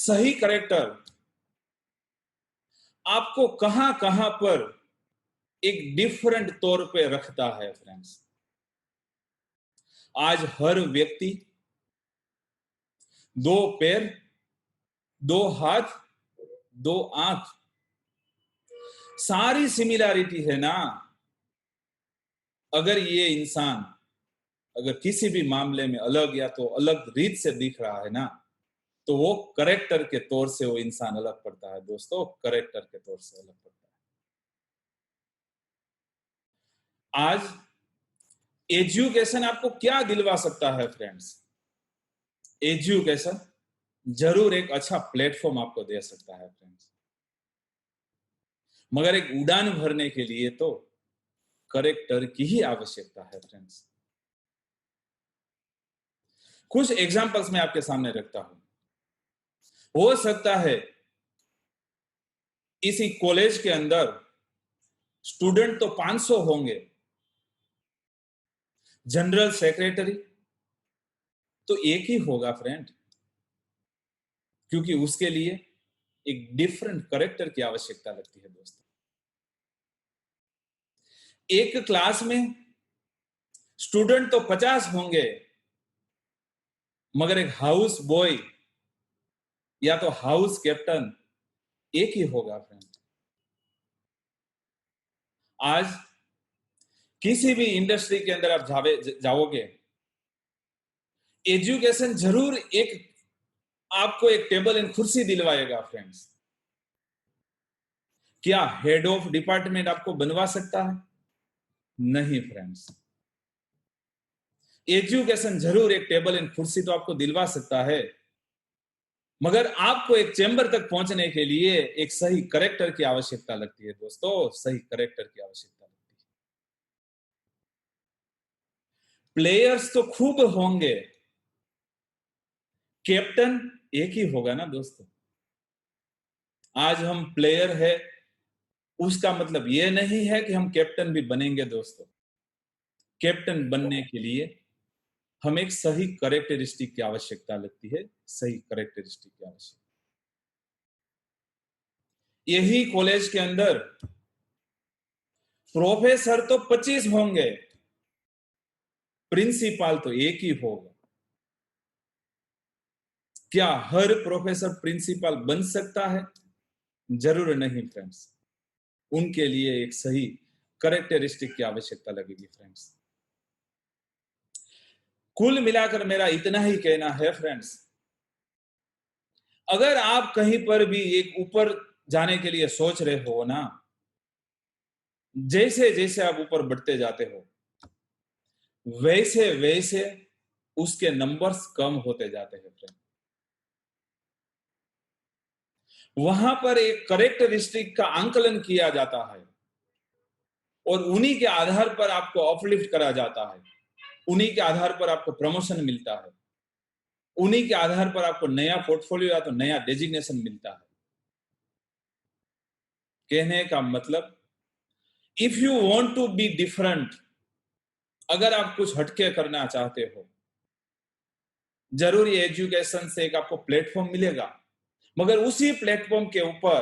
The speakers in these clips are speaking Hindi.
सही करेक्टर आपको कहां कहां पर एक डिफरेंट तौर पे रखता है फ्रेंड्स। आज हर व्यक्ति दो पैर, दो हाथ, दो आंख, सारी सिमिलैरिटी है ना। अगर ये इंसान अगर किसी भी मामले में अलग या तो अलग रीत से दिख रहा है ना, तो वो करेक्टर के तौर से वो इंसान अलग पड़ता है दोस्तों, करेक्टर के तौर से अलग पड़ता है। आज एजुकेशन आपको क्या दिलवा सकता है फ्रेंड्स? एजुकेशन जरूर एक अच्छा प्लेटफॉर्म आपको दे सकता है फ्रेंड्स, मगर एक उड़ान भरने के लिए तो करेक्टर की ही आवश्यकता है फ्रेंड्स। कुछ एग्जांपल्स मैं आपके सामने रखता हूं। हो सकता है इसी कॉलेज के अंदर स्टूडेंट तो 500 होंगे, जनरल सेक्रेटरी तो एक ही होगा फ्रेंड, क्योंकि उसके लिए एक डिफरेंट करेक्टर की आवश्यकता लगती है दोस्तों। एक क्लास में स्टूडेंट तो 50 होंगे, मगर एक हाउस बॉय या तो हाउस कैप्टन एक ही होगा फ्रेंड। आज किसी भी इंडस्ट्री के अंदर आप जाओगे, एजुकेशन जरूर एक आपको एक टेबल एंड कुर्सी दिलवाएगा फ्रेंड्स। क्या हेड ऑफ डिपार्टमेंट आपको बनवा सकता है? नहीं फ्रेंड्स। एजुकेशन जरूर एक टेबल एंड कुर्सी तो आपको दिलवा सकता है, मगर आपको एक चेंबर तक पहुंचने के लिए एक सही करेक्टर की आवश्यकता लगती है दोस्तों, सही करेक्टर की आवश्यकता लगती है। प्लेयर्स तो खूब होंगे, कैप्टन एक ही होगा ना दोस्तों। आज हम प्लेयर है, उसका मतलब यह नहीं है कि हम कैप्टन भी बनेंगे दोस्तों। कैप्टन बनने के लिए हमें एक सही करेक्टरिस्टिक की आवश्यकता लगती है, सही करेक्टरिस्टिक की आवश्यकता। यही कॉलेज के अंदर प्रोफेसर तो 25 होंगे, प्रिंसिपल तो एक ही होगा। क्या हर प्रोफेसर प्रिंसिपल बन सकता है? जरूर नहीं फ्रेंड्स। उनके लिए एक सही करेक्टरिस्टिक की आवश्यकता लगेगी फ्रेंड्स। कुल मिलाकर मेरा इतना ही कहना है फ्रेंड्स, अगर आप कहीं पर भी एक ऊपर जाने के लिए सोच रहे हो ना, जैसे जैसे आप ऊपर बढ़ते जाते हो, वैसे वैसे उसके नंबर्स कम होते जाते हैं फ्रेंड। वहां पर एक करेक्टरिस्टिक का आंकलन किया जाता है और उन्हीं के आधार पर आपको अपलिफ्ट करा जाता है, उन्हीं के आधार पर आपको प्रमोशन मिलता है, उन्हीं के आधार पर आपको नया पोर्टफोलियो या तो नया डेजिग्नेशन मिलता है। कहने का मतलब, if you want to be different, अगर आप कुछ हटके करना चाहते हो, जरूरी एजुकेशन से एक आपको प्लेटफॉर्म मिलेगा, मगर उसी प्लेटफॉर्म के ऊपर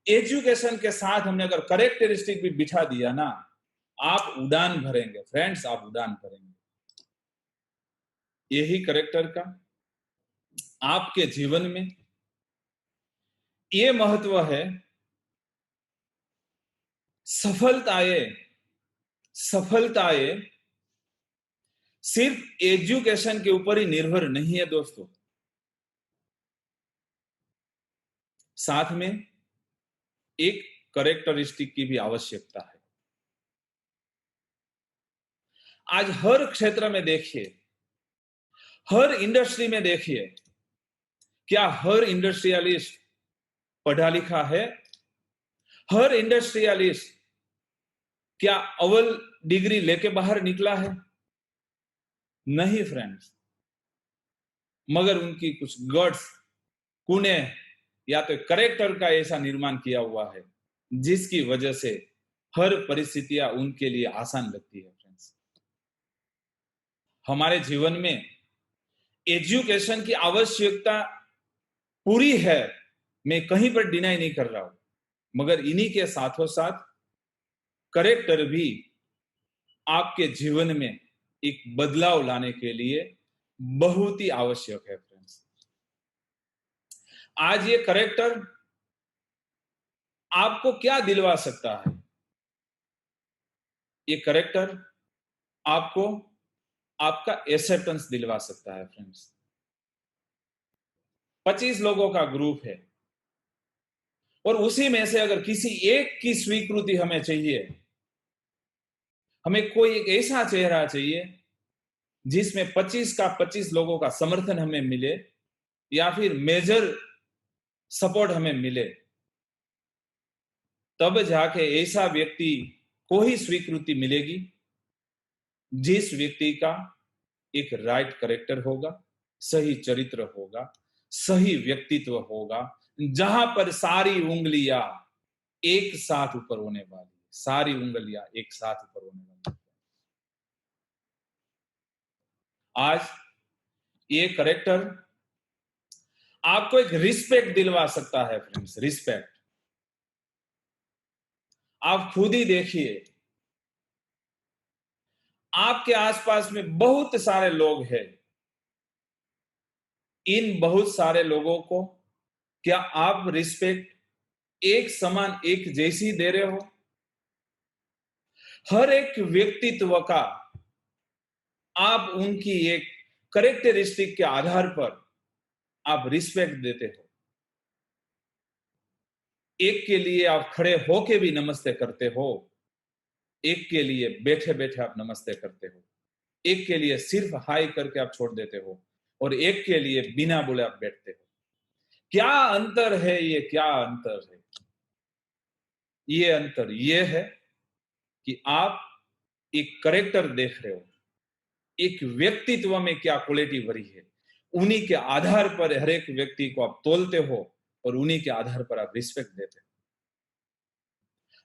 एजुकेशन के साथ हमने अगर करेक्टरिस्टिक भी बिठा दिया ना, आप उड़ान भरेंगे फ्रेंड्स, आप उड़ान भरेंगे। यही करेक्टर का आपके जीवन में ये महत्व है। सफलताएं सफलताएं सिर्फ एजुकेशन के ऊपर ही निर्भर नहीं है दोस्तों, साथ में एक करेक्टरिस्टिक की भी आवश्यकता है। आज हर क्षेत्र में देखिए, हर इंडस्ट्री में देखिए, क्या हर इंडस्ट्रियलिस्ट पढ़ा लिखा है? हर इंडस्ट्रियलिस्ट क्या अव्वल डिग्री लेके बाहर निकला है? नहीं फ्रेंड्स। मगर उनकी कुछ गट्स, कुने या तो करेक्टर का ऐसा निर्माण किया हुआ है जिसकी वजह से हर परिस्थितियां उनके लिए आसान लगती है फ्रेंड्स। हमारे जीवन में एजुकेशन की आवश्यकता पूरी है, मैं कहीं पर डिनाई नहीं कर रहा हूं, मगर इन्हीं के साथों साथ करेक्टर भी आपके जीवन में एक बदलाव लाने के लिए बहुत ही आवश्यक है फ्रेंड्स। आज ये करेक्टर आपको क्या दिलवा सकता है? ये करेक्टर आपको आपका एक्सेप्टेंस दिलवा सकता है फ्रेंड्स। 25 लोगों का ग्रुप है और उसी में से अगर किसी एक की स्वीकृति हमें चाहिए, हमें कोई एक ऐसा चेहरा चाहिए जिसमें 25 का 25 लोगों का समर्थन हमें मिले या फिर मेजर सपोर्ट हमें मिले, तब जाके ऐसा व्यक्ति को ही स्वीकृति मिलेगी जिस व्यक्ति का एक राइट करेक्टर होगा, सही चरित्र होगा, सही व्यक्तित्व होगा, जहां पर सारी उंगलियां एक साथ ऊपर होने वाली, सारी उंगलियां एक साथ ऊपर होने वाली। आज ये करेक्टर आपको एक रिस्पेक्ट दिलवा सकता है फ्रेंड्स, रिस्पेक्ट। आप खुद ही देखिए, आपके आसपास में बहुत सारे लोग हैं, इन बहुत सारे लोगों को क्या आप रिस्पेक्ट एक समान, एक जैसी दे रहे हो? हर एक व्यक्तित्व का आप उनकी एक करेक्टरिस्टिक के आधार पर आप रिस्पेक्ट देते हो। एक के लिए आप खड़े होके भी नमस्ते करते हो, एक के लिए बैठे बैठे आप नमस्ते करते हो, एक के लिए सिर्फ हाय करके आप छोड़ देते हो, और एक के लिए बिना बोले आप बैठते हो। क्या अंतर है ये? क्या अंतर है ये? अंतर ये है कि आप एक करेक्टर देख रहे हो, एक व्यक्तित्व में क्या क्वालिटी भरी है, उन्हीं के आधार पर हर एक व्यक्ति को आप तोलते हो और उन्हीं के आधार पर आप रिस्पेक्ट देते हो।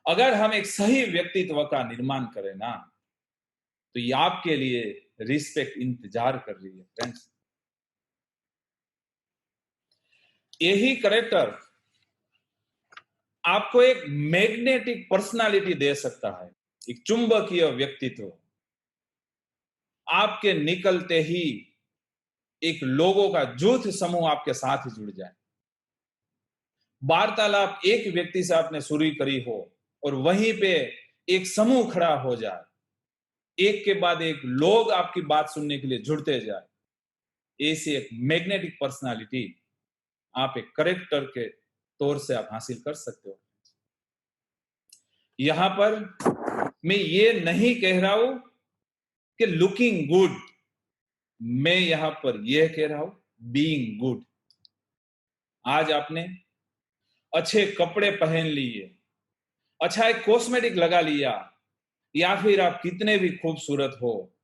अगर हम एक सही व्यक्तित्व का निर्माण करें ना, तो ये आपके लिए रिस्पेक्ट इंतजार कर रही है फ्रेंड्स। यही करेक्टर आपको एक मैग्नेटिक पर्सनालिटी दे सकता है, एक चुंबकीय व्यक्तित्व। आपके निकलते ही एक लोगों का जूथ समूह आपके साथ ही जुड़ जाए। वार्तालाप एक व्यक्ति से आपने शुरू करी हो और वहीं पे एक समूह खड़ा हो जाए, एक के बाद एक लोग आपकी बात सुनने के लिए जुड़ते जाए। ऐसी एक मैग्नेटिक पर्सनालिटी आप एक करेक्टर के तौर से आप हासिल कर सकते हो। यहां पर मैं ये नहीं कह रहा हूं कि लुकिंग गुड, मैं यहां पर यह कह रहा हूं बीइंग गुड। आज आपने अच्छे कपड़े पहन लिए, अच्छा एक कॉस्मेटिक लगा लिया, या फिर आप कितने भी खूबसूरत हो,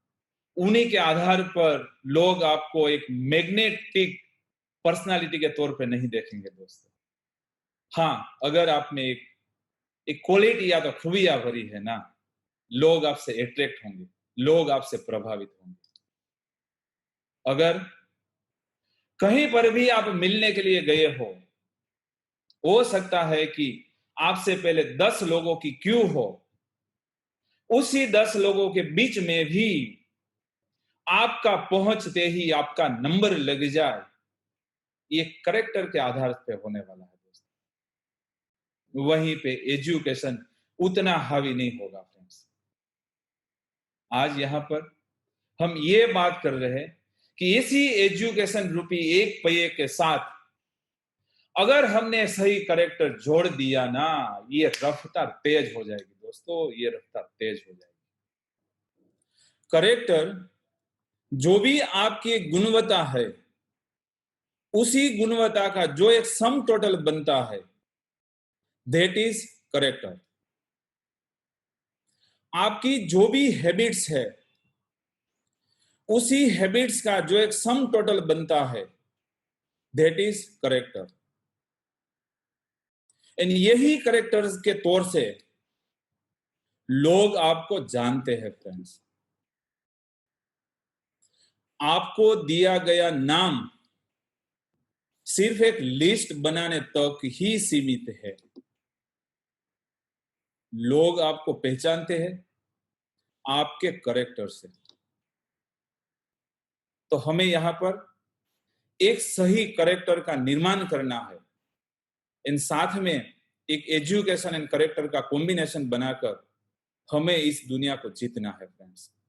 उन्हीं के आधार पर लोग आपको एक मैग्नेटिक पर्सनालिटी के तौर पे नहीं देखेंगे दोस्तों। हाँ, अगर आप में एक क्वालिटी या तो खूबियां भरी है ना, लोग आपसे अट्रैक्ट होंगे, लोग आपसे प्रभावित होंगे। अगर कहीं पर भी आप मिलने के लिए गए हो सकता है कि आपसे पहले 10 लोगों की क्यू हो, उसी 10 लोगों के बीच में भी आपका पहुंचते ही आपका नंबर लग जाए। ये करेक्टर के आधार पे होने वाला है दोस्तों। वहीं पे एजुकेशन उतना हावी नहीं होगा फ्रेंड्स। आज यहां पर हम ये बात कर रहे हैं कि इसी एजुकेशन रूपी एक पहिए के साथ अगर हमने सही करेक्टर जोड़ दिया ना, ये रफ्तार तेज हो जाएगी दोस्तों, ये रफ्तार तेज हो जाएगी। करेक्टर जो भी आपकी गुणवत्ता है, उसी गुणवत्ता का जो एक सम टोटल बनता है, दैट इज करेक्टर। आपकी जो भी हैबिट्स है, उसी हैबिट्स का जो एक सम टोटल बनता है, दैट इज करेक्टर। एंड यही करेक्टर्स के तौर से लोग आपको जानते हैं फ्रेंड्स। आपको दिया गया नाम सिर्फ एक लिस्ट बनाने तक ही सीमित है। लोग आपको पहचानते हैं आपके करेक्टर से। तो हमें यहां पर एक सही करेक्टर का निर्माण करना है। इन साथ में एक एजुकेशन एंड करेक्टर का कॉम्बिनेशन बनाकर हमें इस दुनिया को जीतना है फ्रेंड्स।